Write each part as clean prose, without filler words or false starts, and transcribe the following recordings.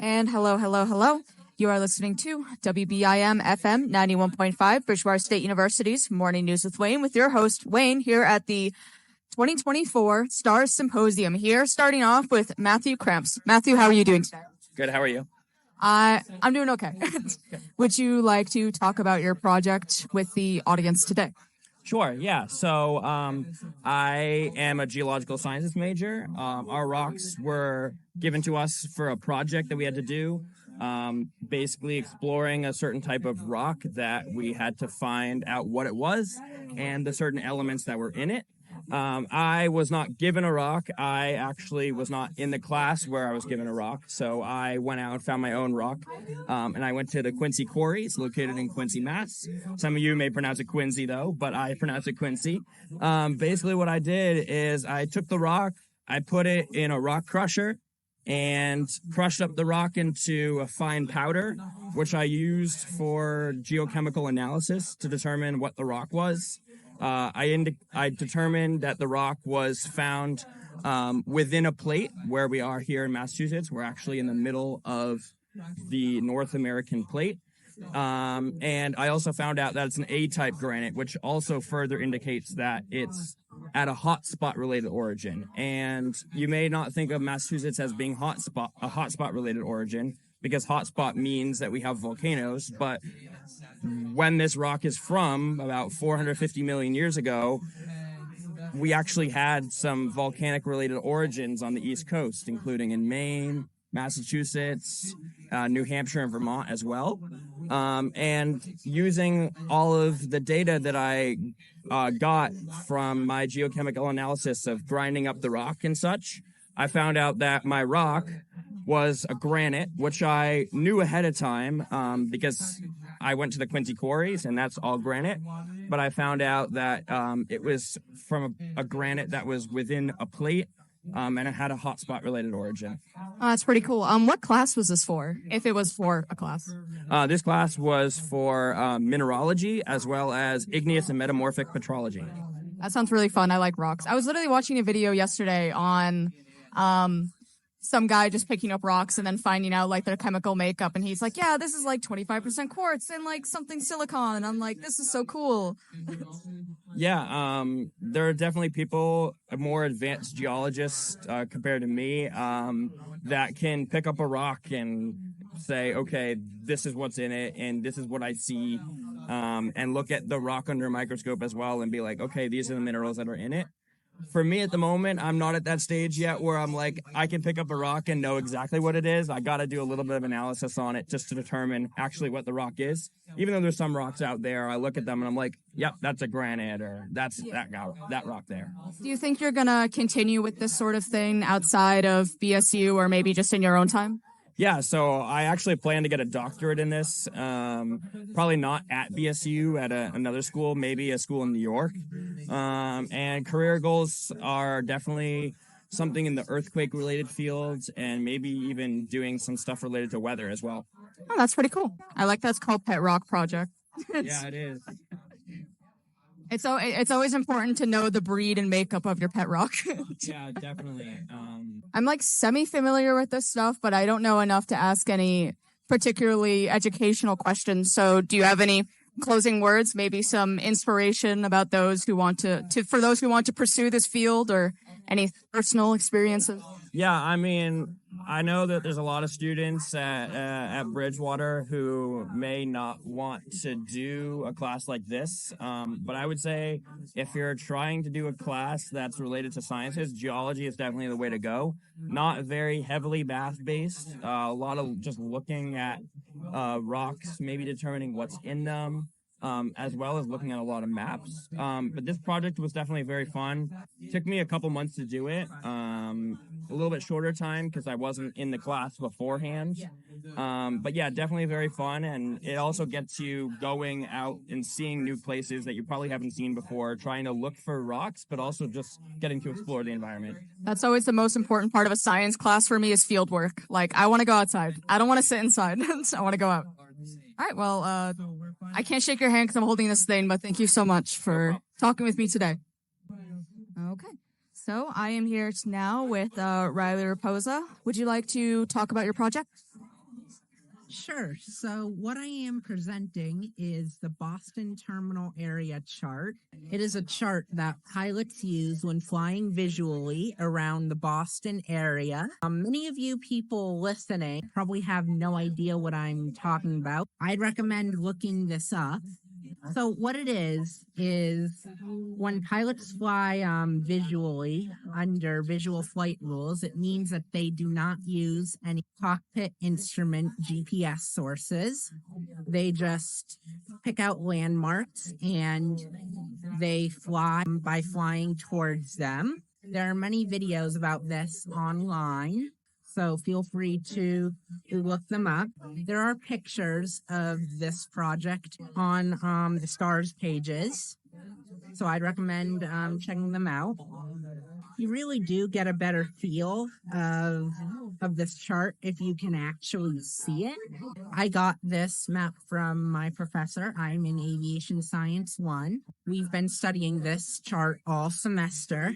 And hello, hello, hello. You are listening to WBIM FM 91.5, Bridgewater State University's Morning News with Wayne, with your host, Wayne, here at the 2024 StARS Symposium. Here, starting off with Matthew Cramps. Matthew, how are you doing today? Good, how are you? I'm doing okay. Would you like to talk about your project with the audience today? Sure, yeah. So I am a geological sciences major. Our rocks were given to us for a project that we had to do, basically exploring a certain type of rock that we had to find out what it was and the certain elements that were in it. I was not given a rock. I actually was not in the class where I was given a rock. So I went out and found my own rock. And I went to the Quincy Quarries, located in Quincy, Mass. Some of you may pronounce it Quincy, though, but I pronounce it Quincy. Basically, what I did is I took the rock, I put it in a rock crusher, and crushed up the rock into a fine powder, which I used for geochemical analysis to determine what the rock was. I determined that the rock was found within a plate where we are here in Massachusetts. We're actually in the middle of the North American plate. And I also found out that it's an A-type granite, which also further indicates that it's at a hotspot related origin. And you may not think of Massachusetts as being a hotspot related origin, because hotspot means that we have volcanoes, but when this rock is from, about 450 million years ago, we actually had some volcanic-related origins on the East Coast, including in Maine, Massachusetts, New Hampshire, and Vermont as well. And using all of the data that I got from my geochemical analysis of grinding up the rock and such, I found out that my rock was a granite, which I knew ahead of time because I went to the Quincy Quarries, and that's all granite. But I found out that it was from a granite that was within a plate, and it had a hotspot related origin. Oh, that's pretty cool. What class was this for, if it was for a class? This class was for mineralogy, as well as igneous and metamorphic petrology. That sounds really fun. I like rocks. I was literally watching a video yesterday on some guy just picking up rocks and then finding out like their chemical makeup, and he's like, yeah, this is like 25% quartz and like something silicon. And I'm like, this is so cool. Yeah, there are definitely people, more advanced geologists compared to me, that can pick up a rock and say, okay, this is what's in it and this is what I see, and look at the rock under a microscope as well and be like, okay, these are the minerals that are in it. For me at the moment, I'm not at that stage yet where I'm like, I can pick up a rock and know exactly what it is. I got to do a little bit of analysis on it just to determine actually what the rock is. Even though there's some rocks out there, I look at them and I'm like, yep, that's a granite, or that's that rock there. Do you think you're going to continue with this sort of thing outside of BSU or maybe just in your own time? Yeah, so I actually plan to get a doctorate in this, probably not at BSU, at another school, maybe a school in New York. And career goals are definitely something in the earthquake-related fields and maybe even doing some stuff related to weather as well. Oh, that's pretty cool. I like that. It's called Pet Rock Project. Yeah, it is. It's always important to know the breed and makeup of your pet rock. Yeah, definitely. I'm like semi-familiar with this stuff, but I don't know enough to ask any particularly educational questions. So do you have any closing words, maybe some inspiration about those who want for those who want to pursue this field, or any personal experiences? Yeah, I mean, I know that there's a lot of students at Bridgewater who may not want to do a class like this, but I would say if you're trying to do a class that's related to sciences, geology is definitely the way to go. Not very heavily math-based, a lot of just looking at rocks, maybe determining what's in them, as well as looking at a lot of maps. But this project was definitely very fun. It took me a couple months to do it. A little bit shorter time because I wasn't in the class beforehand. But yeah, definitely very fun. And it also gets you going out and seeing new places that you probably haven't seen before, trying to look for rocks, but also just getting to explore the environment. That's always the most important part of a science class for me, is field work. Like, I want to go outside. I don't want to sit inside. I want to go out. All right, well, I can't shake your hand because I'm holding this thing, but thank you so much for talking with me today. Okay. So I am here now with Riley Raposa. Would you like to talk about your project? Sure. So what I am presenting is the Boston Terminal Area Chart. It is a chart that pilots use when flying visually around the Boston area. Many of you people listening probably have no idea what I'm talking about. I'd recommend looking this up. So what it is when pilots fly visually under visual flight rules, it means that they do not use any cockpit instrument GPS sources. They just pick out landmarks and they fly by flying towards them. There are many videos about this online, so feel free to look them up. There are pictures of this project on the StARS pages, so I'd recommend checking them out. You really do get a better feel of this chart if you can actually see it. I got this map from my professor. I'm in Aviation Science 1. We've been studying this chart all semester,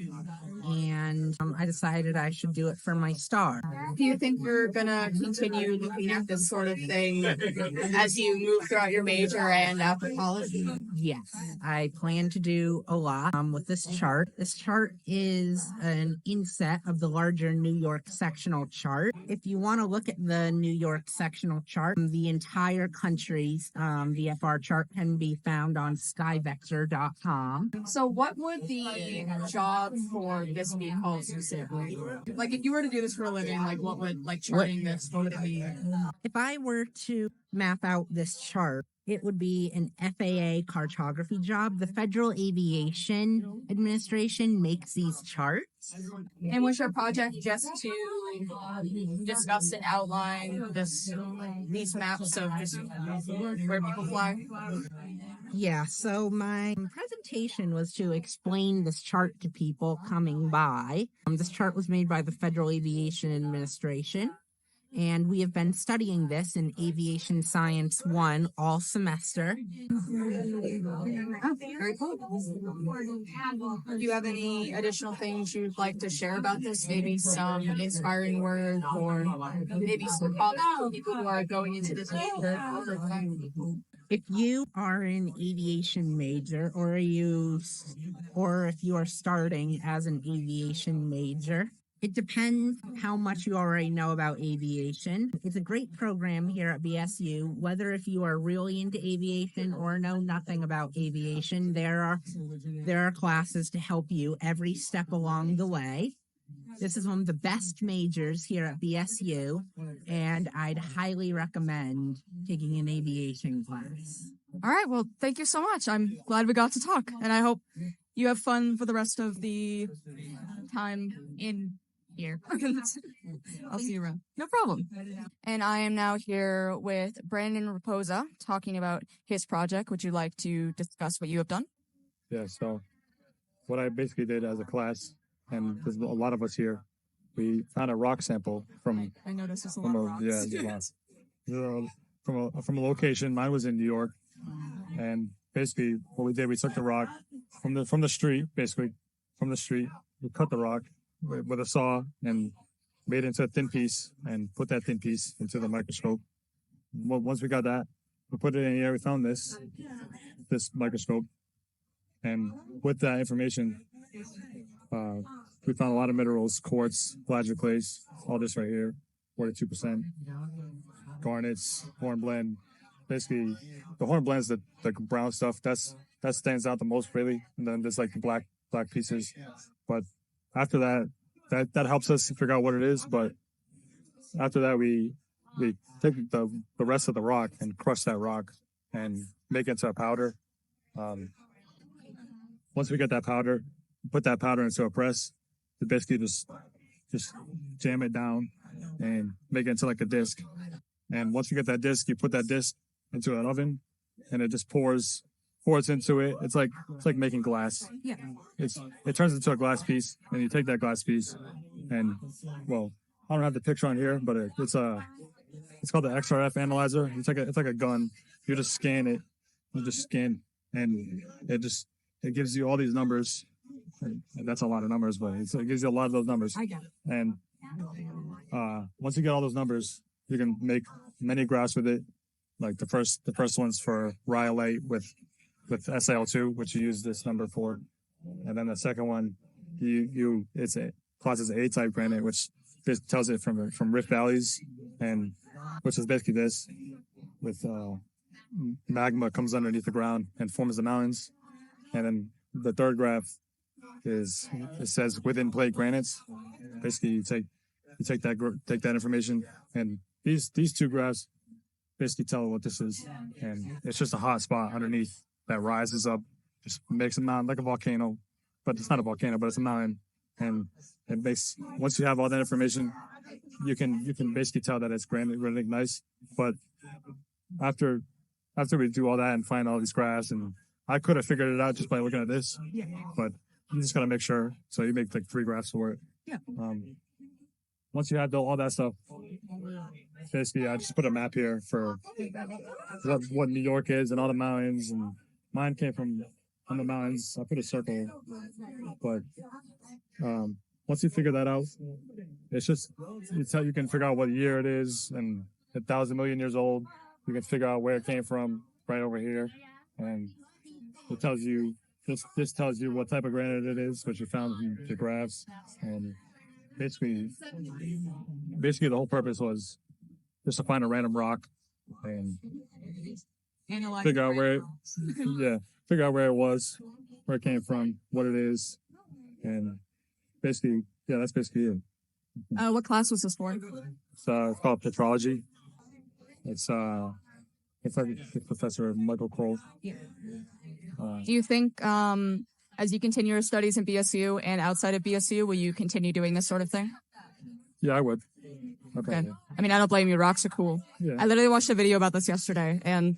and I decided I should do it for my StAR. Do you think you're gonna continue looking at this sort of thing as you move throughout your major and after college? Yes, I plan to do a lot with this chart. This chart is an inset of the larger New York sectional chart. If you want to look at the New York sectional chart, the entire country's VFR chart can be found on skyvector.com. So what would the job for this be called specifically? Like if you were to do this for a living, like what would charting this, what would it be? If I were to map out this chart, it would be an FAA cartography job. The Federal Aviation Administration makes these charts. And was your project just to discuss and outline these maps of just where people fly? Yeah, so my presentation was to explain this chart to people coming by. This chart was made by the Federal Aviation Administration, and we have been studying this in Aviation Science 1 all semester. Very cool. Do you have any additional things you'd like to share about this? Maybe some inspiring words or maybe some comments for people who are going into this major? If you are an aviation major or if you are starting as an aviation major, it depends how much you already know about aviation. It's a great program here at BSU. Whether if you are really into aviation or know nothing about aviation, there are classes to help you every step along the way. This is one of the best majors here at BSU, and I'd highly recommend taking an aviation class. All right. Well, thank you so much. I'm glad we got to talk, and I hope you have fun for the rest of the time in here. I'll see you around. No problem. And I am now here with Brandon Raposa talking about his project. Would you like to discuss what you have done? Yeah, so what I basically did as a class, and there's a lot of us here, we found a rock sample from I noticed there's a lot of rocks. Yeah, there's a lot. From a location. Mine was in New York, and basically what we did, we took the rock from the street, we cut the rock with a saw and made it into a thin piece and put that thin piece into the microscope. Once we got that, we put it in here. We found this microscope, and with that information, we found a lot of minerals: quartz, clays, all this right here, 42%, garnets, hornblende. Basically, the hornblende is the brown stuff that stands out the most, really, and then there's like the black pieces. But after that helps us figure out what it is. But after that, we take the rest of the rock and crush that rock and make it into a powder. Once we get that powder, put that powder into a press. To basically just jam it down and make it into like a disc. And once you get that disc, you put that disc into an oven, and it just pours into it. It's like making glass. Yeah. It turns into a glass piece, and you take that glass piece, and well, I don't have the picture on here, but it's called the XRF analyzer. It's like a gun. You just scan it. And it gives you all these numbers. And that's a lot of numbers, but it gives you a lot of those numbers. I get it. And once you get all those numbers, you can make many graphs with it. Like the first one's for rhyolite with SaO2, which you use this number for, and then the second one, it's a class as A-type granite, which tells it from rift valleys, and which is basically this, with magma comes underneath the ground and forms the mountains, and then the third graph it says within plate granites. Basically, you take that information, and these two graphs basically tell what this is, and it's just a hot spot underneath that rises up, just makes a mountain like a volcano, but it's not a volcano, but it's a mountain, and it makes, once you have all that information, you can basically tell that it's granitic gneiss. But after we do all that and find all these graphs, and I could have figured it out just by looking at this, but you just gotta make sure. So you make like 3 graphs for it. Yeah. Once you have all that stuff, basically I just put a map here for what New York is and all the mountains, and mine came from the mountains. I put a circle, but once you figure that out, it's just you can figure out what year it is, and 1,000 million years old. You can figure out where it came from right over here, and it tells you this tells you what type of granite it is, which you found in the graphs, and basically the whole purpose was just to find a random rock and figure out where it was, where it came from, what it is, and basically, that's basically it. What class was this for? It's called Petrology. It's like Professor Michael Kroll. Do you think, as you continue your studies in BSU and outside of BSU, will you continue doing this sort of thing? Yeah, I would. Okay. I mean, I don't blame you. Rocks are cool. Yeah. I literally watched a video about this yesterday and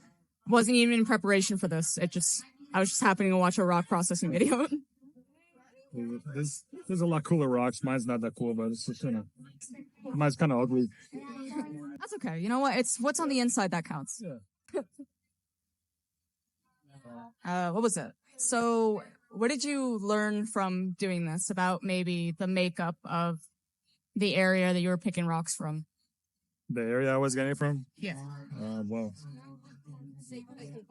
wasn't even in preparation for this. I was just happening to watch a rock processing video. There's a lot cooler rocks. Mine's not that cool, but it's just, mine's kind of ugly. That's okay. You know what? It's what's on the inside that counts. Yeah. What was it? So what did you learn from doing this about maybe the makeup of the area that you were picking rocks from? The area I was getting it from? Yeah. Well,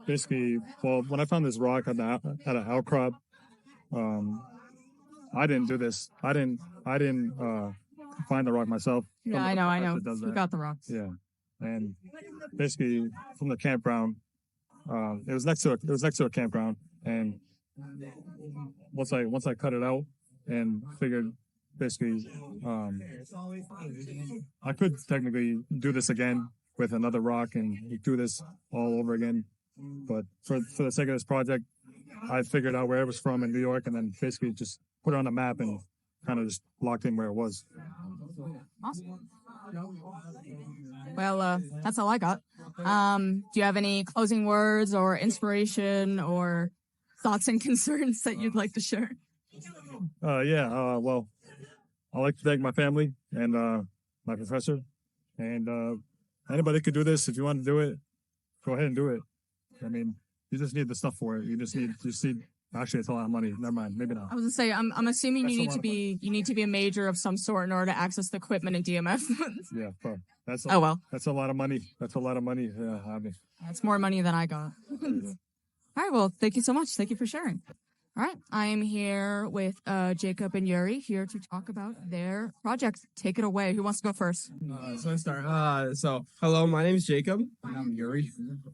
basically, when I found this rock at an outcrop, I didn't do this. I didn't find the rock myself. Yeah, I know. You got the rocks. Yeah, and basically from the campground, it was next to a campground, and once I cut it out and figured basically I could technically do this again with another rock and do this all over again, but for the sake of this project, I figured out where it was from in New York, and then basically just put it on the map and kind of just locked in where it was. Awesome. Well, that's all I got. Do you have any closing words or inspiration or thoughts and concerns that you'd like to share? Well, I'd like to thank my family and my professor, and anybody could do this. If you want to do it, go ahead and do it. I mean, you just need the stuff for it. You just need. Actually, it's a lot of money. Never mind. Maybe not. I was gonna say, I'm assuming you need to be a major of some sort in order to access the equipment in DMF. Yeah, but that's oh well. That's a lot of money. That's a lot of money. That's more money than I got. All right. Well, thank you so much. Thank you for sharing. All right. I am here with Jacob and Youri here to talk about their project. Take it away. Who wants to go first? So I start. Hello, my name is Jacob. And I'm Youri.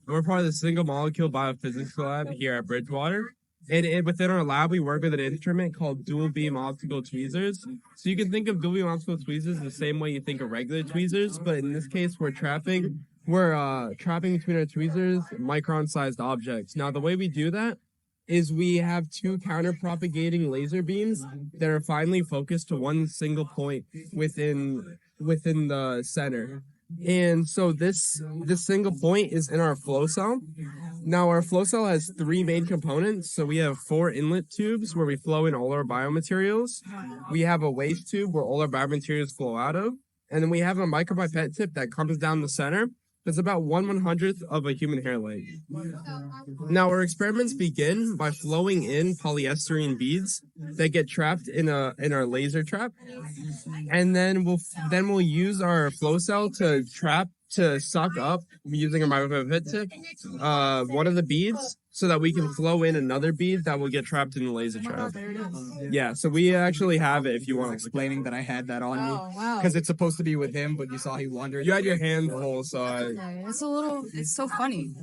We're part of the single molecule biophysics lab here at Bridgewater. And within our lab, we work with an instrument called dual beam optical tweezers. So you can think of dual beam optical tweezers the same way you think of regular tweezers, but in this case, we're trapping between our tweezers micron-sized objects. Now, the way we do that is we have 2 counter-propagating laser beams that are finely focused to one single point within the center. And so this single point is in our flow cell. Now our flow cell has 3 main components. So we have 4 inlet tubes where we flow in all our biomaterials. We have a waste tube where all our biomaterials flow out of. And then we have a micropipette tip that comes down the center. That's about 1/100th of a human hair length. Now our experiments begin by flowing in polyester beads that get trapped in our laser trap, and then we'll use our flow cell to trap to suck up using a microwave tip one of the beads so that we can flow in another bead that will get trapped in the laser trap. Yeah, so we actually have it if you want. Explaining that I had that on me Oh, wow. because it's supposed to be with him, but you saw he wandered. You had your hand full, so It's so funny.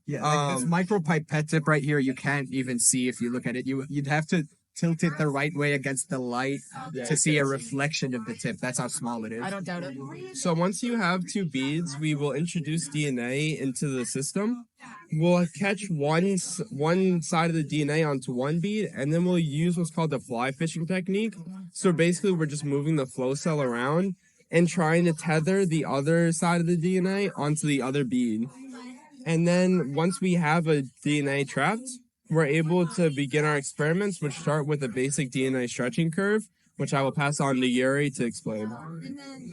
Yeah, like this micro pipette tip right here, you can't even see if you look at it. You'd have to tilt it the right way against the light to see a reflection of the tip. That's how small it is. I don't doubt it. So once you have two beads, we will introduce DNA into the system. We'll catch one side of the DNA onto one bead, and then we'll use what's called the fly fishing technique. So basically, we're just moving the flow cell around and trying to tether the other side of the DNA onto the other bead. And then once we have a DNA trapped, we're able to begin our experiments, which start with a basic DNA stretching curve, which I will pass on to Youri to explain.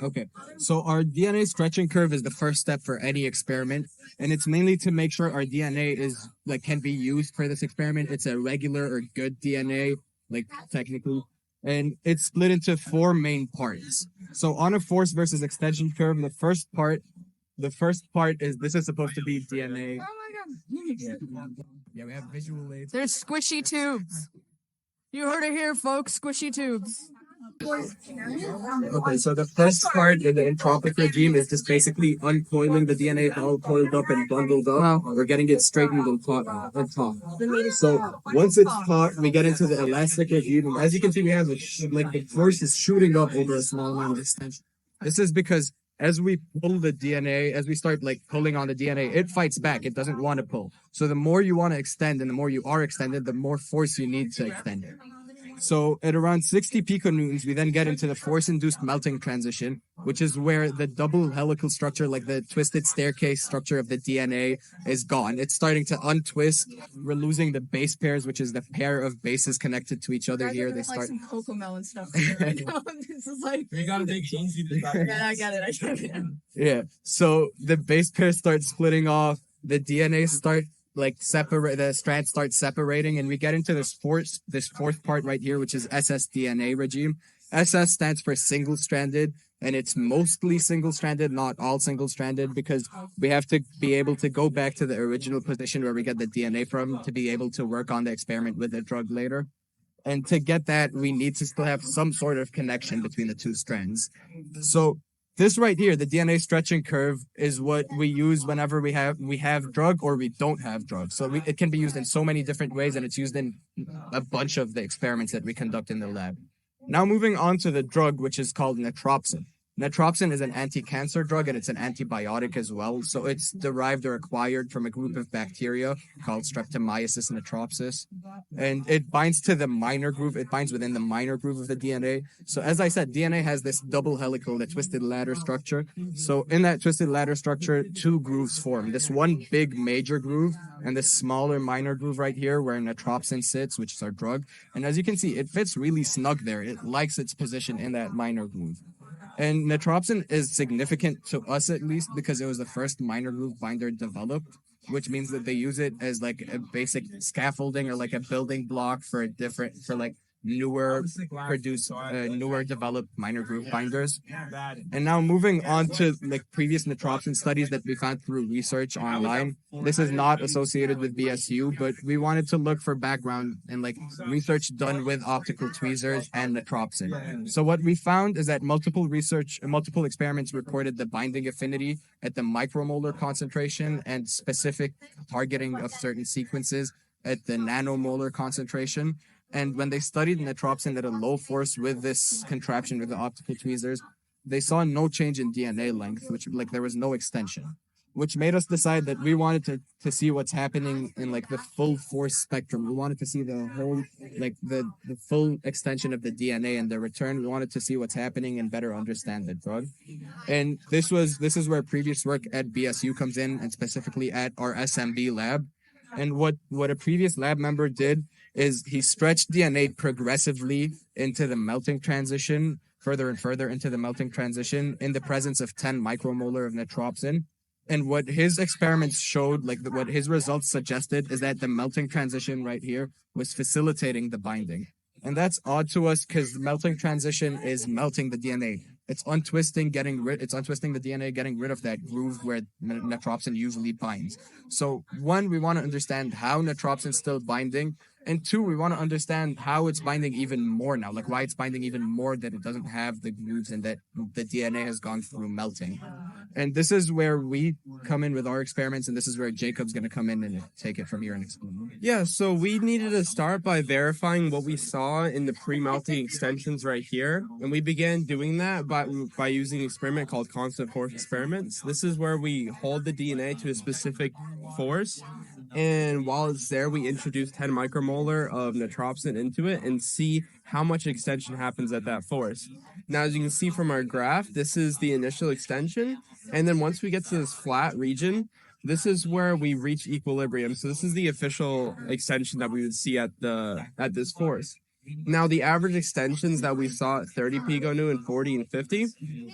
Okay, so our DNA stretching curve is the first step for any experiment, and it's mainly to make sure our DNA is can be used for this experiment. It's a regular or good DNA, technically, and it's split into 4 main parts. So on a force versus extension curve, the first part is this is supposed to be DNA. Oh my god. Yeah, we have visual aids. There's squishy tubes. You heard it here, folks. Squishy tubes. Okay, so the first part in the entropic regime is just basically uncoiling the DNA all coiled up and bundled up. Wow. We're getting it straightened on top. So once it's taut, we get into the elastic regime. And as you can see, we have the force is shooting up over a small amount of extension. This is because as we pull the DNA, as we start pulling on the DNA, it fights back. It doesn't want to pull. So the more you want to extend and the more you are extended, the more force you need to extend it. So at around 60 piconewtons, we then get into the force-induced melting transition, which is where the double helical structure, like the twisted staircase structure of the DNA, is gone. It's starting to untwist. We're losing the base pairs, which is the pair of bases connected to each other here. They start some cocomelon stuff. This is We gotta take easy. Yeah, I get it. Yeah. So the base pairs start splitting off. The DNA start separate. The strands start separating, and we get into this fourth part right here, which is ssDNA regime. SS stands for single-stranded, and it's mostly single-stranded, not all single-stranded, because we have to be able to go back to the original position where we get the DNA from to be able to work on the experiment with the drug later. And to get that, we need to still have some sort of connection between the two strands. So this right here, the DNA stretching curve, is what we use whenever we have drug or we don't have drug. So it can be used in so many different ways, and it's used in a bunch of the experiments that we conduct in the lab. Now moving on to the drug, which is called Netropsin. Netropsin is an anti-cancer drug, and it's an antibiotic as well. So it's derived or acquired from a group of bacteria called Streptomyces netropsis. And it binds to the minor groove. It binds within the minor groove of the DNA. So as I said, DNA has this double helical, the twisted ladder structure. So in that twisted ladder structure, 2 grooves form. This one big major groove and this smaller minor groove right here where netropsin sits, which is our drug. And as you can see, it fits really snug there. It likes its position in that minor groove. And netropsin is significant to us, at least, because it was the first minor groove binder developed, which means that they use it as a basic scaffolding or a building block for newer developed minor groove binders. And now moving on to previous netropsin studies that we found through research online. This is not associated with BSU, but we wanted to look for background and research done with optical tweezers and netropsin. So what we found is that multiple experiments reported the binding affinity at the micromolar concentration and specific targeting of certain sequences at the nanomolar concentration. And when they studied netropsin at a low force with this contraption with the optical tweezers, they saw no change in DNA length, which there was no extension, which made us decide that we wanted to see what's happening in the full force spectrum. We wanted to see the whole the full extension of the DNA and the return. We wanted to see what's happening and better understand the drug. And this is where previous work at BSU comes in, and specifically at our SMB lab. And what a previous lab member did is he stretched DNA progressively into the melting transition, further and further into the melting transition in the presence of 10 micromolar of netropsin. And what his experiments showed, what his results suggested, is that the melting transition right here was facilitating the binding. And that's odd to us because the melting transition is melting the DNA. it's untwisting the DNA, getting rid of that groove where netropsin usually binds. So one, we want to understand how netropsin's still binding, and two, we want to understand how it's binding even more now, like why it's binding even more, that it doesn't have the grooves and that the DNA has gone through melting. And this is where we come in with our experiments, and this is where Jacob's going to come in and take it from here and explain. Yeah, so we needed to start by verifying what we saw in the pre-melting extensions right here. And we began doing that by using an experiment called constant force experiments. This is where we hold the DNA to a specific force. And while it's there, we introduce 10 micromolar of netropsin into it and see how much extension happens at that force. Now, as you can see from our graph, this is the initial extension. And then once we get to this flat region, this is where we reach equilibrium. So this is the official extension that we would see at this force. Now, the average extensions that we saw at 30 pico-Newton and 40 and 50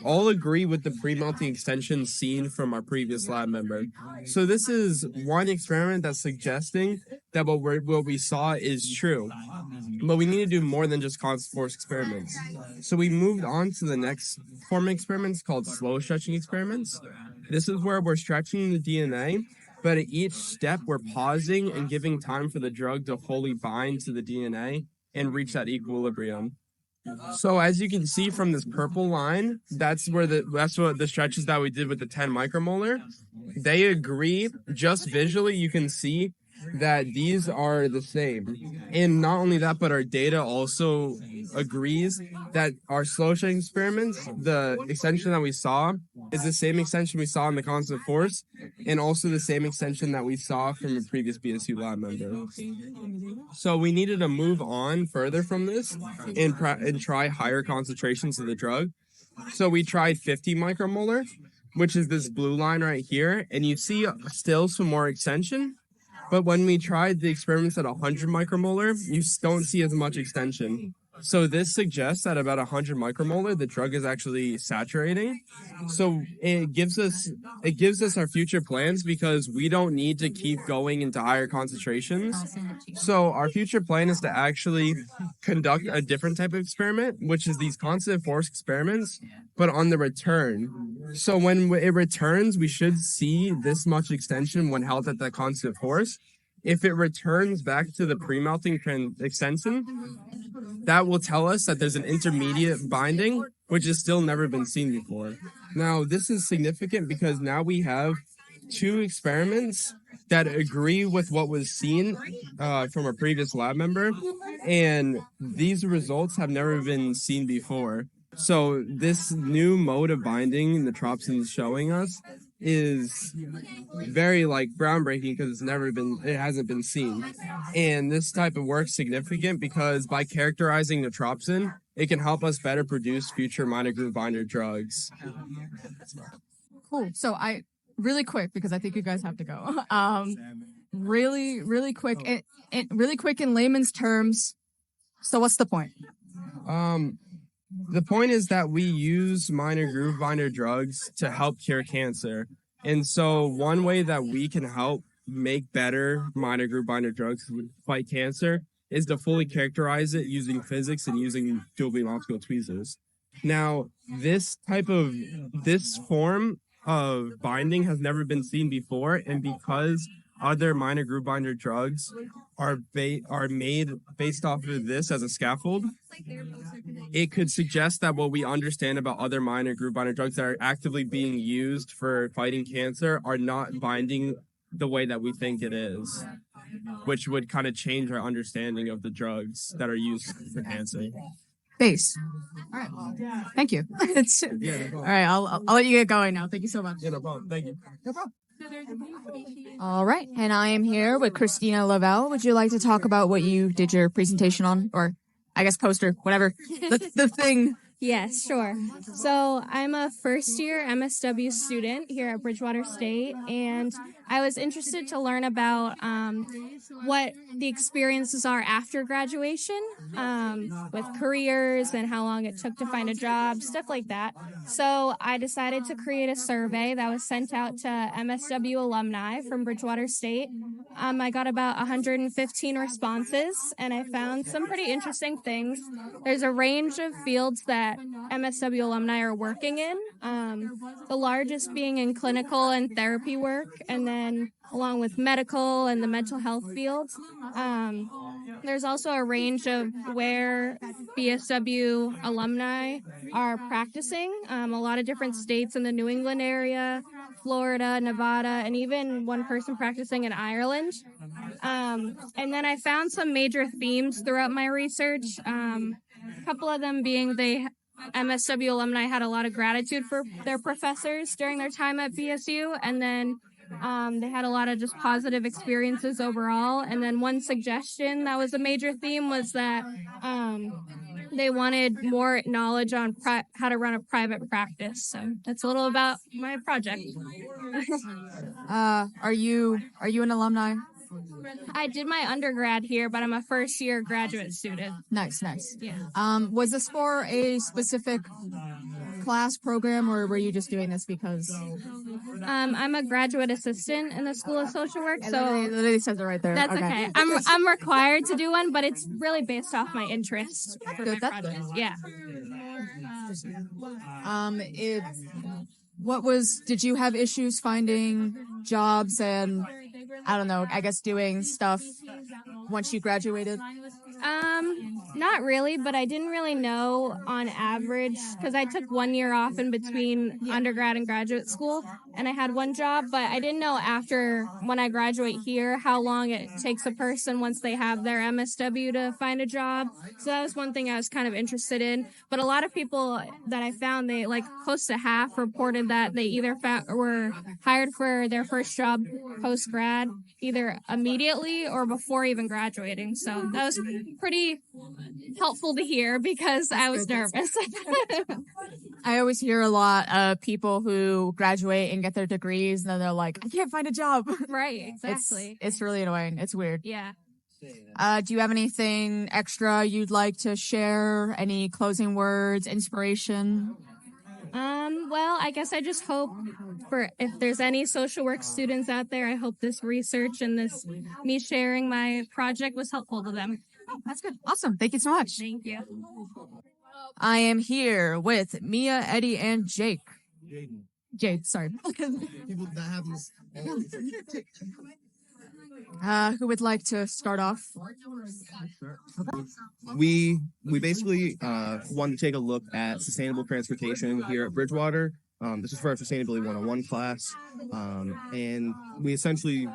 all agree with the pre-melting extensions seen from our previous lab member. So this is one experiment that's suggesting that what we saw is true. But we need to do more than just constant force experiments. So we moved on to the next form of experiments called slow stretching experiments. This is where we're stretching the DNA, but at each step we're pausing and giving time for the drug to fully bind to the DNA and reach that equilibrium. So as you can see from this purple line, that's what the stretches that we did with the 10 micromolar. They agree. Just visually, you can see that these are the same. And not only that, but our data also agrees that our slow stretching experiments, the extension that we saw is the same extension we saw in the constant force, and also the same extension that we saw from a previous BSU lab member. So we needed to move on further from this and try higher concentrations of the drug. So we tried 50 micromolar, which is this blue line right here, and you see still some more extension. But when we tried the experiments at 100 micromolar, you don't see as much extension. So this suggests that about 100 micromolar, the drug is actually saturating. So it gives us our future plans, because we don't need to keep going into higher concentrations. So our future plan is to actually conduct a different type of experiment, which is these constant force experiments, but on the return. So when it returns, we should see this much extension when held at that constant force. If it returns back to the pre-melting extension, that will tell us that there's an intermediate binding, which has still never been seen before. Now, this is significant because now we have two experiments that agree with what was seen from a previous lab member, and these results have never been seen before. So this new mode of binding netropsin is showing us is very groundbreaking, because it hasn't been seen. And this type of work is significant because by characterizing netropsin, it can help us better produce future minor groove binder drugs. Cool. So really quick, because I think you guys have to go. Really quick, really quick in layman's terms. So what's the point? The point is that we use minor groove binder drugs to help cure cancer. And so one way that we can help make better minor groove binder drugs to fight cancer is to fully characterize it using physics and using dual beam optical tweezers. Now, this form of binding has never been seen before, and because other minor groove binder drugs are made based off of this as a scaffold, it could suggest that what we understand about other minor groove binder drugs that are actively being used for fighting cancer are not binding the way that we think it is, which would kind of change our understanding of the drugs that are used for cancer. Base. All right. Thank you. All right. I'll let you get going now. Thank you so much. Yeah, no problem. Thank you. No problem. All right. And I am here with Christina Lavelle. Would you like to talk about what you did your presentation on, or I guess poster, whatever, the thing? Yes, sure. So I'm a first-year MSW student here at Bridgewater State, and I was interested to learn about what the experiences are after graduation with careers and how long it took to find a job, stuff like that. So I decided to create a survey that was sent out to MSW alumni from Bridgewater State. I got about 115 responses, and I found some pretty interesting things. There's a range of fields that that MSW alumni are working in. The largest being in clinical and therapy work, and then along with medical and the mental health fields. There's also a range of where BSW alumni are practicing. A lot of different states in the New England area, Florida, Nevada, and even one person practicing in Ireland. And then I found some major themes throughout my research. A couple of them being MSW alumni had a lot of gratitude for their professors during their time at BSU, and then they had a lot of just positive experiences overall. And then one suggestion that was a major theme was that they wanted more knowledge on how to run a private practice. So that's a little about my project. Are you an alumni? I did my undergrad here, but I'm a first-year graduate student. Nice. Yeah. Was this for a specific class program, or were you just doing this because? I'm a graduate assistant in the School of Social Work, so it literally says it right there. that's okay. I'm required to do one, but it's really based off my interest for my That's project. good. Yeah. Did you have issues finding jobs and, I don't know, I guess doing stuff once you graduated? Not really, but I didn't really know on average, because I took 1 year off in between undergrad and graduate school, and I had one job, but I didn't know after when I graduate here how long it takes a person once they have their MSW to find a job. So that was one thing I was kind of interested in. But a lot of people that I found, they like close to half reported that they either were hired for their first job post grad, either immediately or before even graduating. So that was pretty helpful to hear because I was nervous. I always hear a lot of people who graduate and get their degrees, and then they're like, I can't find a job. Right, exactly. It's really annoying. It's weird. Yeah. Do you have anything extra you'd like to share? Any closing words, inspiration? Well, I guess I just hope if there's any social work students out there, I hope this research and me sharing my project was helpful to them. That's good. Awesome. Thank you so much. Thank you. I am here with Mia, Eddie, and Jake. Jade, sorry. Who would like to start off? We basically wanted to take a look at sustainable transportation here at Bridgewater. This is for our Sustainability 101 class, and we essentially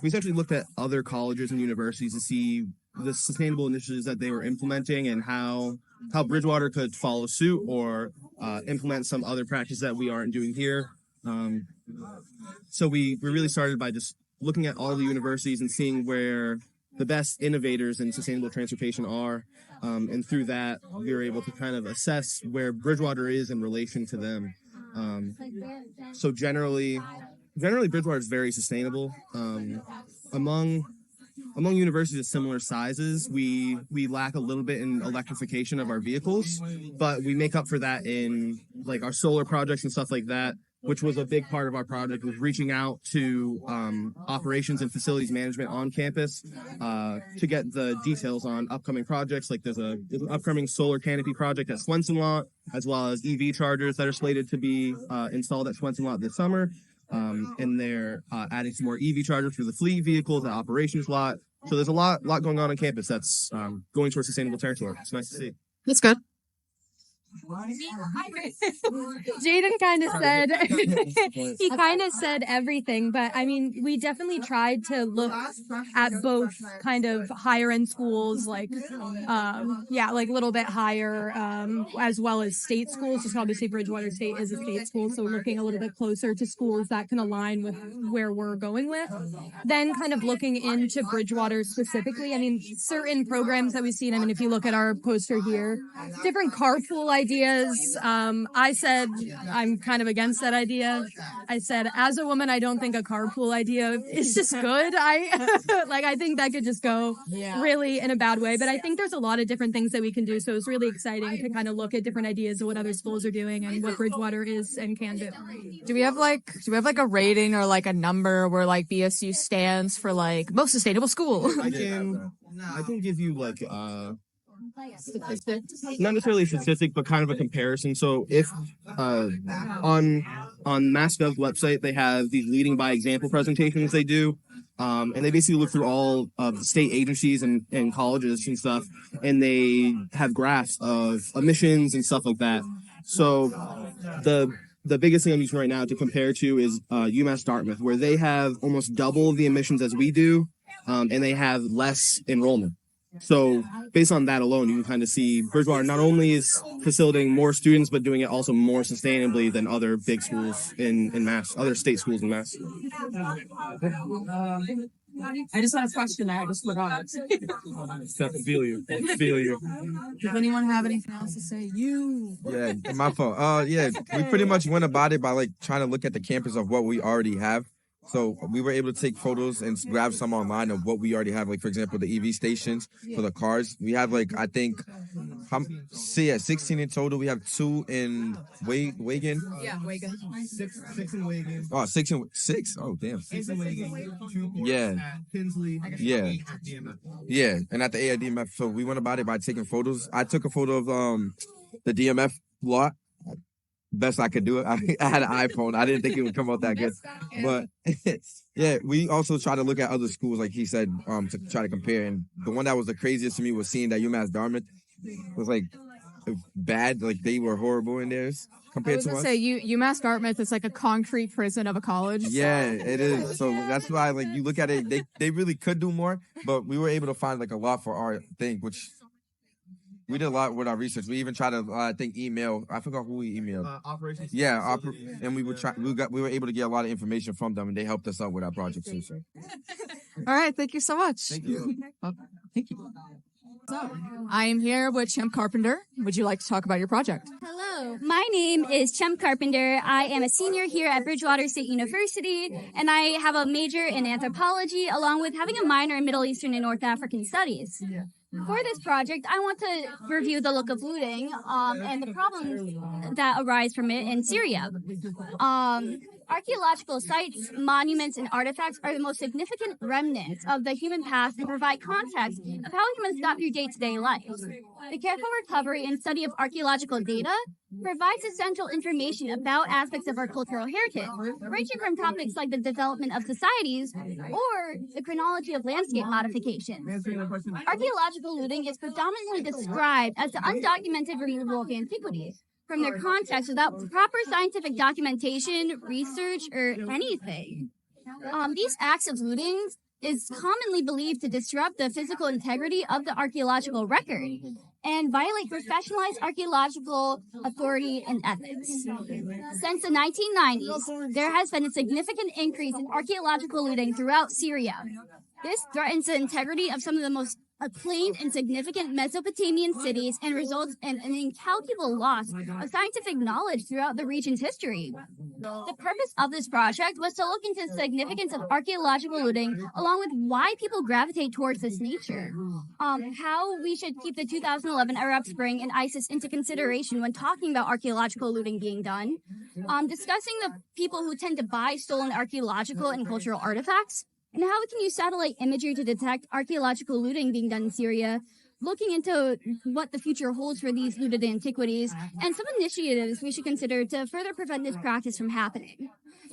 looked at other colleges and universities to see the sustainable initiatives that they were implementing and how Bridgewater could follow suit or implement some other practice that we aren't doing here. So we really started by just looking at all the universities and seeing where the best innovators in sustainable transportation are. And through that, we were able to kind of assess where Bridgewater is in relation to them. So generally Bridgewater is very sustainable. Among universities of similar sizes, we lack a little bit in electrification of our vehicles, but we make up for that in like our solar projects and stuff like that, which was a big part of our project, was reaching out to operations and facilities management on campus to get the details on upcoming projects. Like there's an upcoming solar canopy project at Swenson Lot, as well as EV chargers that are slated to be installed at Swenson Lot this summer. And they're adding some more EV chargers for the fleet vehicles at operations lot. So there's a lot going on campus that's going towards sustainable territory. It's nice to see. That's good. Jayden kind of said everything, but I mean, we definitely tried to look at both kind of higher end schools, like like a little bit higher, as well as state schools. Just obviously Bridgewater State is a state school, so looking a little bit closer to schools that can align with where we're going with. Then kind of looking into Bridgewater specifically. I mean, certain programs that we've seen, I mean, if you look at our poster here, different carpool ideas. I said I'm kind of against that idea. I said, as a woman, I don't think a carpool idea is just good. I think that could just go really in a bad way. But I think there's a lot of different things that we can do. So it's really exciting to kind of look at different ideas of what other schools are doing and what Bridgewater is and can do. Do we have like a rating or like a number where like BSU stands for like most sustainable school? I can give you like not necessarily a statistic, but kind of a comparison. So if on MassGov's website, they have these leading by example presentations they do. And they basically look through all of the state agencies and colleges and stuff, and they have graphs of emissions and stuff like that. So the biggest thing I'm using right now to compare to is UMass Dartmouth, where they have almost double the emissions as we do, and they have less enrollment. So based on that alone, you can kind of see Bridgewater not only is facilitating more students, but doing it also more sustainably than other big schools in Mass, other state schools in Mass. I just had a question. I just forgot. Feel you. Does anyone have anything else to say? Yeah, my fault. Yeah, we pretty much went about it by like trying to look at the campus of what we already have. So we were able to take photos and grab some online of what we already have. Like, for example, the EV stations for the cars. We have, like, I think, 16 in total. We have 2 in Wagon. Yeah, Wagon. Six in Wagon. Oh, 6 in 6? Oh, damn. 6 in Wagon. 2 Yeah. Tinsley. Yeah. Yeah, and at the AIDMF. So we went about it by taking photos. I took a photo of the DMF lot. Best I could do it. I had an iPhone. I didn't think it would come out that good. But yeah, we also try to look at other schools, like he said, to try to compare. And the one that was the craziest to me was seeing that UMass Dartmouth was like bad. Like they were horrible in theirs compared to us. Say UMass Dartmouth is like a concrete prison of a college. Yeah, it is. So that's why, like, you look at it, they really could do more, but we were able to find like a lot for our thing, which we did a lot with our research. We even tried to, I think, email. I forgot who we emailed. Operations. Yeah, and we were able to get a lot of information from them, and they helped us out with our project too. So. All right, thank you so much. Thank you. Thank you. So, I am here with Chemp Carpenter. Would you like to talk about your project? Hello, my name is Chemp Carpenter. I am a senior here at Bridgewater State University, and I have a major in anthropology, along with having a minor in Middle Eastern and North African studies. For this project, I want to review the look of looting and the problems that arise from it in Syria. Archaeological sites, monuments, and artifacts are the most significant remnants of the human past and provide context of how humans got through day-to-day life. The careful recovery and study of archaeological data provides essential information about aspects of our cultural heritage, ranging from topics like the development of societies or the chronology of landscape modification. Archaeological looting is predominantly described as the undocumented removal of antiquities from their context without proper scientific documentation, research, or anything. These acts of looting is commonly believed to disrupt the physical integrity of the archaeological record and violate professionalized archaeological authority and ethics. Since the 1990s, there has been a significant increase in archaeological looting throughout Syria. This threatens the integrity of some of the most acclaimed and significant Mesopotamian cities and results in an incalculable loss of scientific knowledge throughout the region's history. The purpose of this project was to look into the significance of archaeological looting along with why people gravitate towards this nature, how we should keep the 2011 Arab Spring and ISIS into consideration when talking about archaeological looting being done, discussing the people who tend to buy stolen archaeological and cultural artifacts, and how we can use satellite imagery to detect archaeological looting being done in Syria, looking into what the future holds for these looted antiquities, and some initiatives we should consider to further prevent this practice from happening.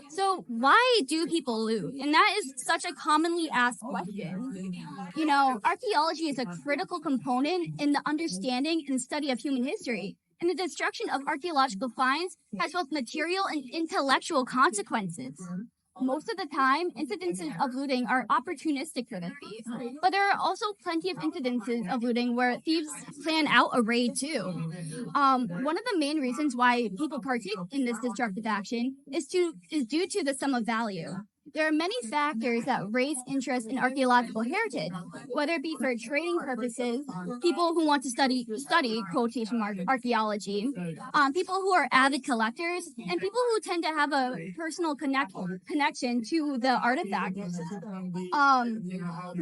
So why do people loot? And that is such a commonly asked question. You know, archaeology is a critical component in the understanding and study of human history. And the destruction of archaeological finds has both material and intellectual consequences. Most of the time, incidences of looting are opportunistic for the thief, but there are also plenty of incidences of looting where thieves plan out a raid too. One of the main reasons why people partake in this destructive action is due to the sum of value. There are many factors that raise interest in archaeological heritage, whether it be for trading purposes, people who want to study quotation mark archaeology, people who are avid collectors, and people who tend to have a personal connection to the artifact.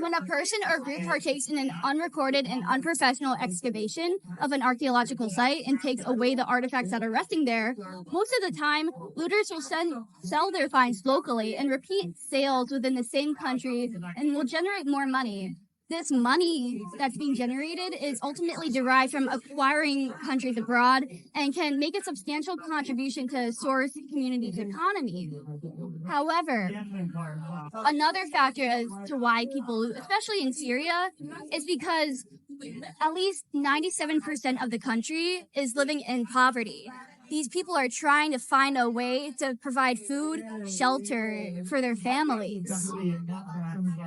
When a person or group partakes in an unrecorded and unprofessional excavation of an archaeological site and takes away the artifacts that are resting there, most of the time, looters will sell their finds locally and repeat sales within the same country and will generate more money. this money that's being generated is ultimately derived from acquiring countries abroad and can make a substantial contribution to source communities' economy. However, another factor as to why people, especially in Syria, is because at least 97% of the country is living in poverty. These people are trying to find a way to provide food, shelter for their families.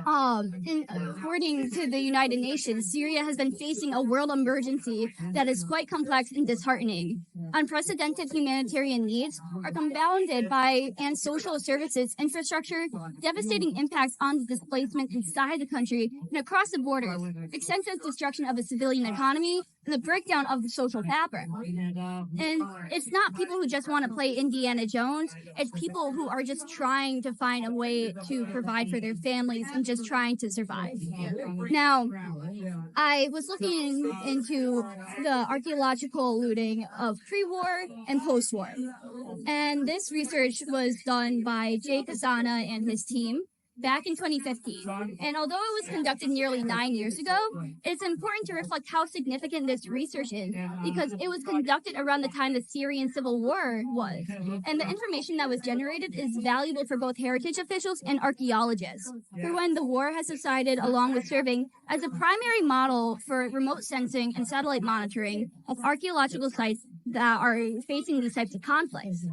And according to the United Nations, Syria has been facing a world emergency that is quite complex and disheartening. Unprecedented humanitarian needs are compounded by and social services infrastructure, devastating impacts on displacement inside the country and across the borders, extensive destruction of the civilian economy, and the breakdown of the social fabric. And it's not people who just want to play Indiana Jones. It's people who are just trying to find a way to provide for their families and just trying to survive. Now, I was looking into the archaeological looting of pre-war and post-war. And this research was done by Jay Kasana and his team back in 2015. And although it was conducted nearly 9 years ago, it's important to reflect how significant this research is because it was conducted around the time the Syrian civil war was. And the information that was generated is valuable for both heritage officials and archaeologists. For when the war has subsided, along with serving as a primary model for remote sensing and satellite monitoring of archaeological sites that are facing these types of conflicts.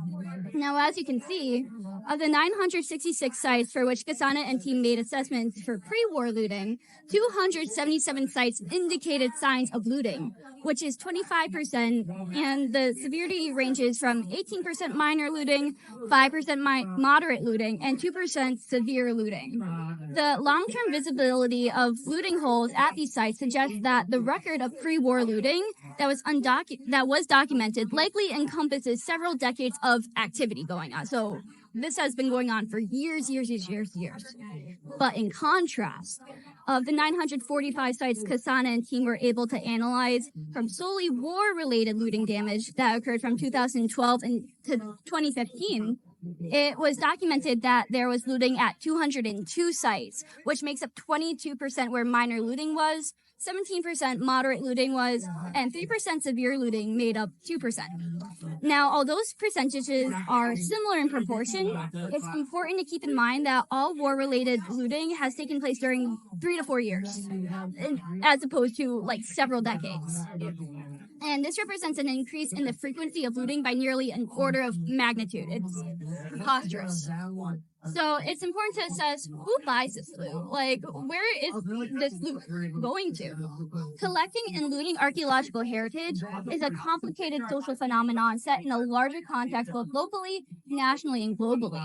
Now, as you can see, of the 966 sites for which Kasana and team made assessments for pre-war looting, 277 sites indicated signs of looting, which is 25%, and the severity ranges from 18% minor looting, 5% moderate looting, and 2% severe looting. The long-term visibility of looting holes at these sites suggests that the record of pre-war looting that was documented likely encompasses several decades of activity going on. So this has been going on for years. But in contrast, of the 945 sites Kasana and team were able to analyze from solely war-related looting damage that occurred from 2012 to 2015, it was documented that there was looting at 202 sites, which makes up 22% where minor looting was, 17% moderate looting was, and 3% severe looting made up 2%. Now, although those percentages are similar in proportion, it's important to keep in mind that all war-related looting has taken place during 3 to 4 years, as opposed to like several decades. And this represents an increase in the frequency of looting by nearly an order of magnitude. It's preposterous. So it's important to assess who buys this loot. Like, where is this loot going to? Collecting and looting archaeological heritage is a complicated social phenomenon set in a larger context both locally, nationally, and globally.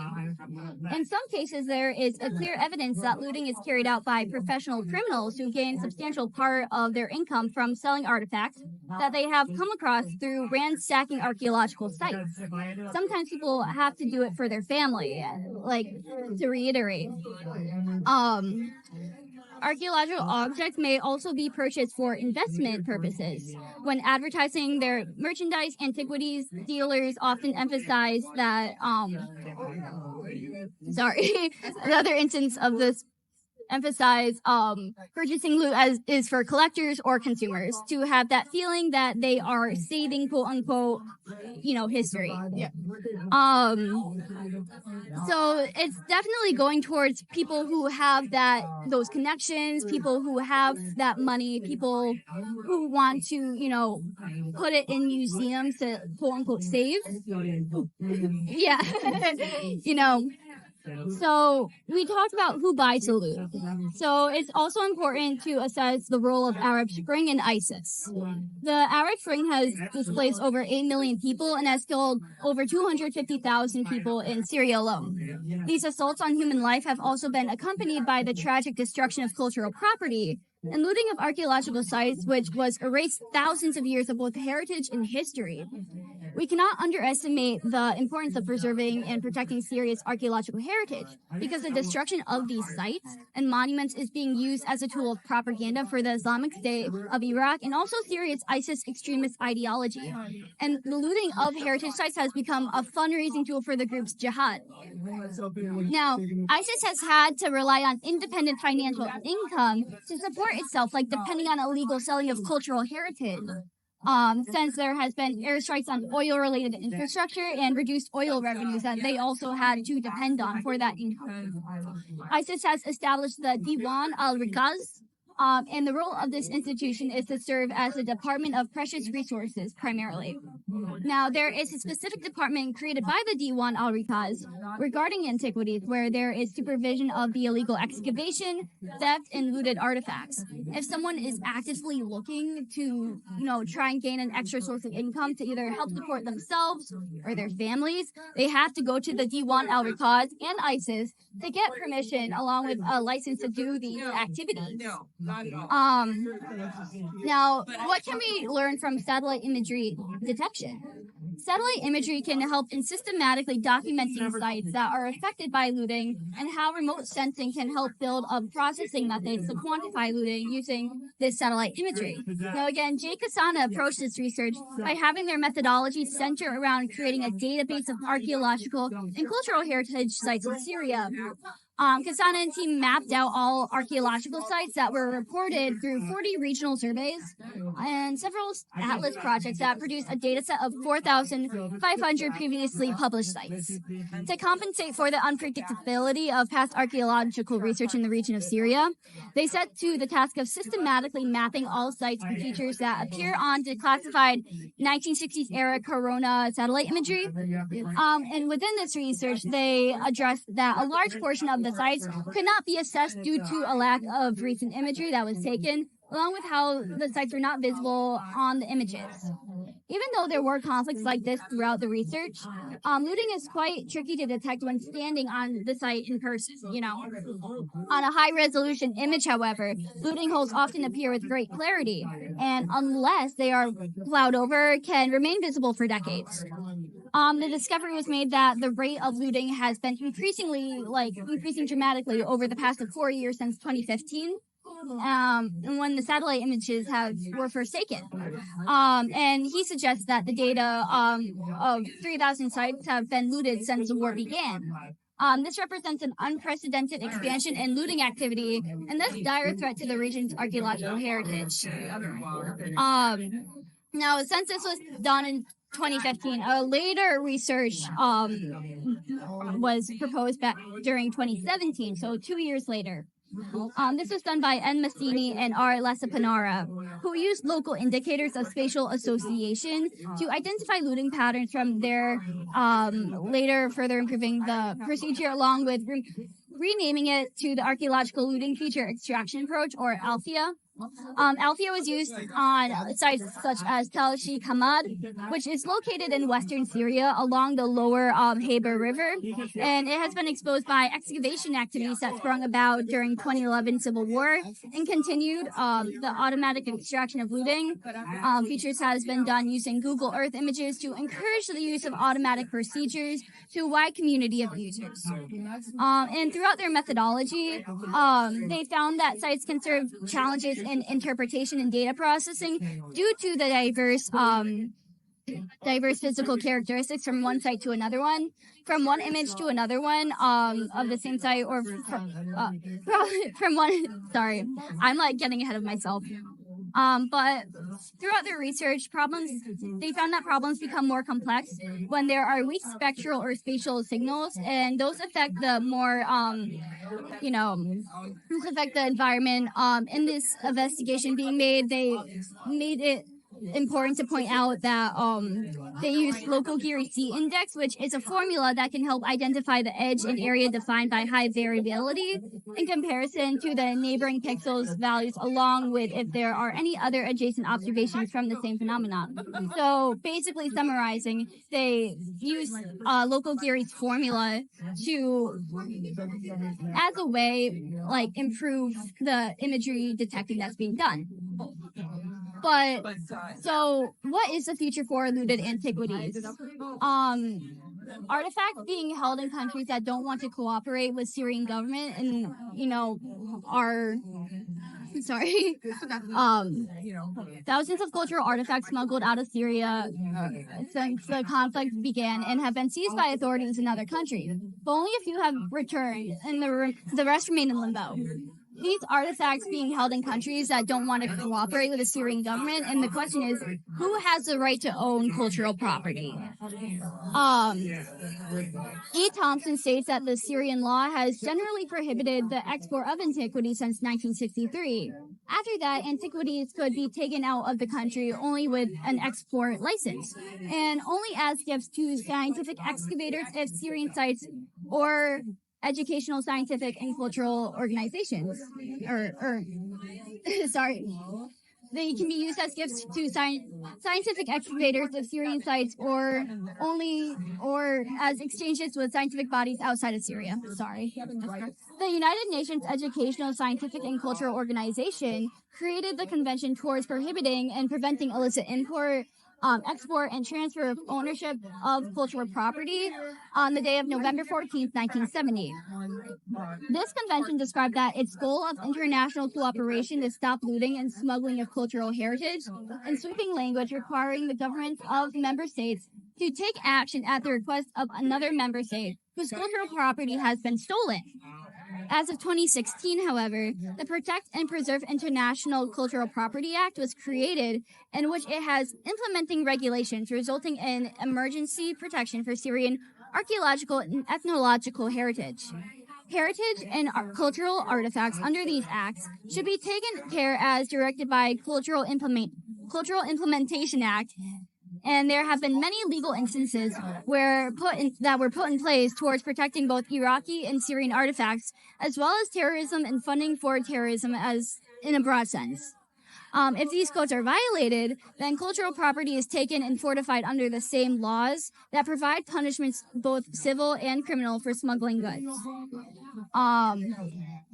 In some cases, there is a clear evidence that looting is carried out by professional criminals who gain a substantial part of their income from selling artifacts that they have come across through ransacking archaeological sites. Sometimes people have to do it for their family, like, to reiterate. Archaeological objects may also be purchased for investment purposes. When advertising their merchandise, antiquities dealers often emphasize that, another instance of this emphasize purchasing loot as is for collectors or consumers to have that feeling that they are saving quote unquote history. So it's definitely going towards people who have those connections, people who have that money, people who want to put it in museums to quote unquote save. Yeah. So we talked about who buys the loot. So it's also important to assess the role of Arab Spring and ISIS. The Arab Spring has displaced over 8 million people and has killed over 250,000 people in Syria alone. These assaults on human life have also been accompanied by the tragic destruction of cultural property and looting of archaeological sites, which was erased thousands of years of both heritage and history. We cannot underestimate the importance of preserving and protecting Syria's archaeological heritage, because the destruction of these sites and monuments is being used as a tool of propaganda for the Islamic State of Iraq and also Syria's ISIS extremist ideology. And the looting of heritage sites has become a fundraising tool for the group's jihad. Now, ISIS has had to rely on independent financial income to support itself, like depending on illegal selling of cultural heritage. Since there has been airstrikes on oil-related infrastructure and reduced oil revenues that they also had to depend on for that income. ISIS has established the Diwan al-Rikaz, and the role of this institution is to serve as a department of precious resources, primarily. Now, there is a specific department created by the Diwan al-Rikaz regarding antiquities, where there is supervision of the illegal excavation, theft, and looted artifacts. If someone is actively looking to, try and gain an extra source of income to either help support themselves or their families, they have to go to the Diwan al-Rikaz and ISIS to get permission along with a license to do these activities. Now, what can we learn from satellite imagery detection? Satellite imagery can help in systematically documenting sites that are affected by looting, and how remote sensing can help build up processing methods to quantify looting using this satellite imagery. Now again, Jay Kasana approached this research by having their methodology center around creating a database of archaeological and cultural heritage sites in Syria. Kasana and team mapped out all archaeological sites that were reported through 40 regional surveys and several atlas projects that produced a data set of 4,500 previously published sites. To compensate for the unpredictability of past archaeological research in the region of Syria, they set to the task of systematically mapping all sites and features that appear on declassified 1960s era Corona satellite imagery. And within this research, they addressed that a large portion of the sites could not be assessed due to a lack of recent imagery that was taken, along with how the sites were not visible on the images. Even though there were conflicts like this throughout the research, looting is quite tricky to detect when standing on the site in person, On a high-resolution image, however, looting holes often appear with great clarity, and unless they are plowed over, can remain visible for decades. The discovery was made that the rate of looting has been increasing dramatically over the past 4 years since 2015. When the satellite images were first taken. And he suggests that the data of 3,000 sites have been looted since the war began. This represents an unprecedented expansion in looting activity, and thus dire threat to the region's archaeological heritage. Now, since this was done in 2015, a later research was proposed back during 2017, so 2 years later. This was done by N. Massini and R. Lasapanara, who used local indicators of spatial association to identify looting patterns from there, later further improving the procedure along with renaming it to the Archaeological Looting Feature Extraction Approach, or ALFEA. ALFEA was used on sites such as Tel Hamad, which is located in western Syria along the lower Haber River, and it has been exposed by excavation activities that sprung about during 2011 civil war and continued. The automatic extraction of looting features has been done using Google Earth images to encourage the use of automatic procedures to a wide community of users. And throughout their methodology, they found that sites can serve challenges in interpretation and data processing due to the diverse physical characteristics from one site to another one, from one image to another one of the same site, or from one. Sorry, I'm getting ahead of myself. But throughout their research, they found that problems become more complex when there are weak spectral or spatial signals, and those affect the more, those affect the environment. In this investigation being made, they made it important to point out that they use local Youri C index, which is a formula that can help identify the edge and area defined by high variability in comparison to the neighboring pixels values, along with if there are any other adjacent observations from the same phenomenon. So basically summarizing, they use local Youri's formula to, as a way, improve the imagery detecting that's being done. But so, what is the future for looted antiquities? Artifacts being held in countries that don't want to cooperate with Syrian government, and are sorry, thousands of cultural artifacts smuggled out of Syria since the conflict began and have been seized by authorities in other countries. But only a few have returned, and the rest remain in limbo. These artifacts being held in countries that don't want to cooperate with the Syrian government, and the question is, who has the right to own cultural property? E. Thompson states that the Syrian law has generally prohibited the export of antiquities since 1963. After that, antiquities could be taken out of the country only with an export license, and only as gifts to scientific excavators if Syrian sites or educational, scientific, and cultural organizations, they can be used as gifts to scientific excavators of Syrian sites, or as exchanges with scientific bodies outside of Syria. The United Nations Educational, Scientific, and Cultural Organization created the Convention towards prohibiting and preventing illicit import, export, and transfer of ownership of cultural property on the day of November 14th, 1970. This convention described that its goal of international cooperation to stop looting and smuggling of cultural heritage, in sweeping language requiring the governments of member states to take action at the request of another member state whose cultural property has been stolen. As of 2016, however, the Protect and Preserve International Cultural Property Act was created, in which it has implementing regulations resulting in emergency protection for Syrian archaeological and ethnological heritage. Heritage and cultural artifacts under these acts should be taken care as directed by Cultural Implementation Act, and there have been many legal instances that were put in place towards protecting both Iraqi and Syrian artifacts, as well as terrorism and funding for terrorism as in a broad sense. If these codes are violated, then cultural property is taken and fortified under the same laws that provide punishments both civil and criminal for smuggling goods.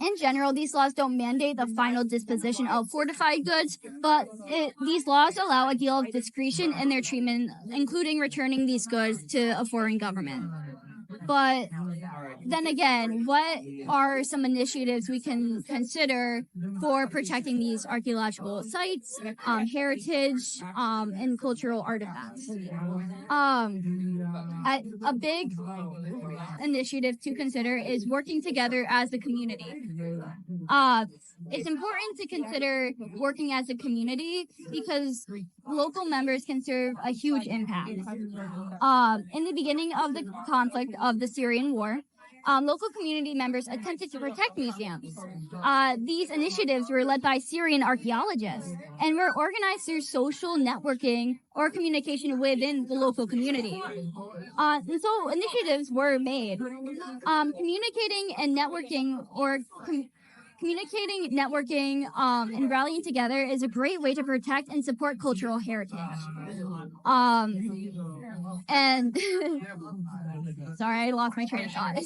In general, these laws don't mandate the final disposition of fortified goods, but these laws allow a deal of discretion in their treatment, including returning these goods to a foreign government. But then again, what are some initiatives we can consider for protecting these archaeological sites, heritage, and cultural artifacts? A big initiative to consider is working together as a community. It's important to consider working as a community because local members can serve a huge impact. In the beginning of the conflict of the Syrian war, local community members attempted to protect museums. These initiatives were led by Syrian archaeologists and were organized through social networking or communication within the local community. And so initiatives were made. Communicating, and rallying together is a great way to protect and support cultural heritage. And sorry, I lost my train of thought.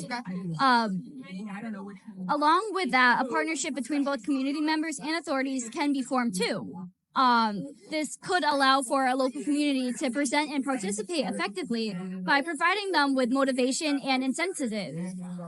Along with that, a partnership between both community members and authorities can be formed too. This could allow for a local community to present and participate effectively by providing them with motivation and incentives.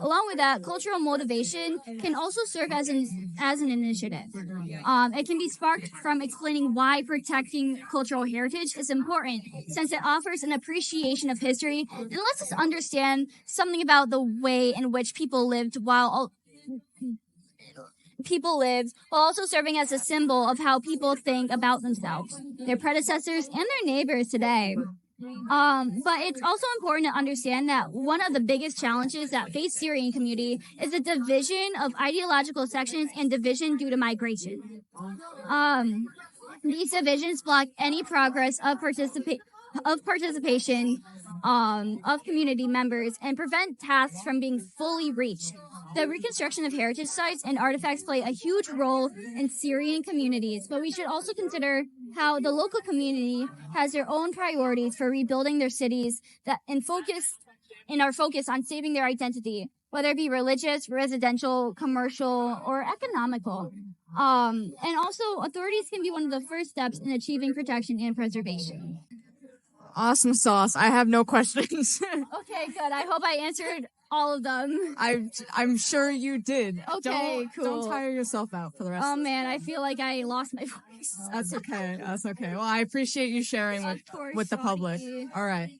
Along with that, cultural motivation can also serve as an initiative. It can be sparked from explaining why protecting cultural heritage is important, since it offers an appreciation of history and lets us understand something about the way in which people lived while also serving as a symbol of how people think about themselves, their predecessors, and their neighbors today. But it's also important to understand that one of the biggest challenges that face Syrian community is the division of ideological sections and division due to migration. These divisions block any progress of participation of community members and prevent tasks from being fully reached. The reconstruction of heritage sites and artifacts play a huge role in Syrian communities, but we should also consider how the local community has their own priorities for rebuilding their cities and are focused on saving their identity, whether it be religious, residential, commercial, or economical. And also, authorities can be one of the first steps in achieving protection and preservation. Awesome sauce. I have no questions. Okay, good. I hope I answered all of them. I'm sure you did. Okay, cool. Don't tire yourself out for the rest. Oh man, I feel like I lost my voice. That's okay. That's okay. Well, I appreciate you sharing with the public. Sorry. All right.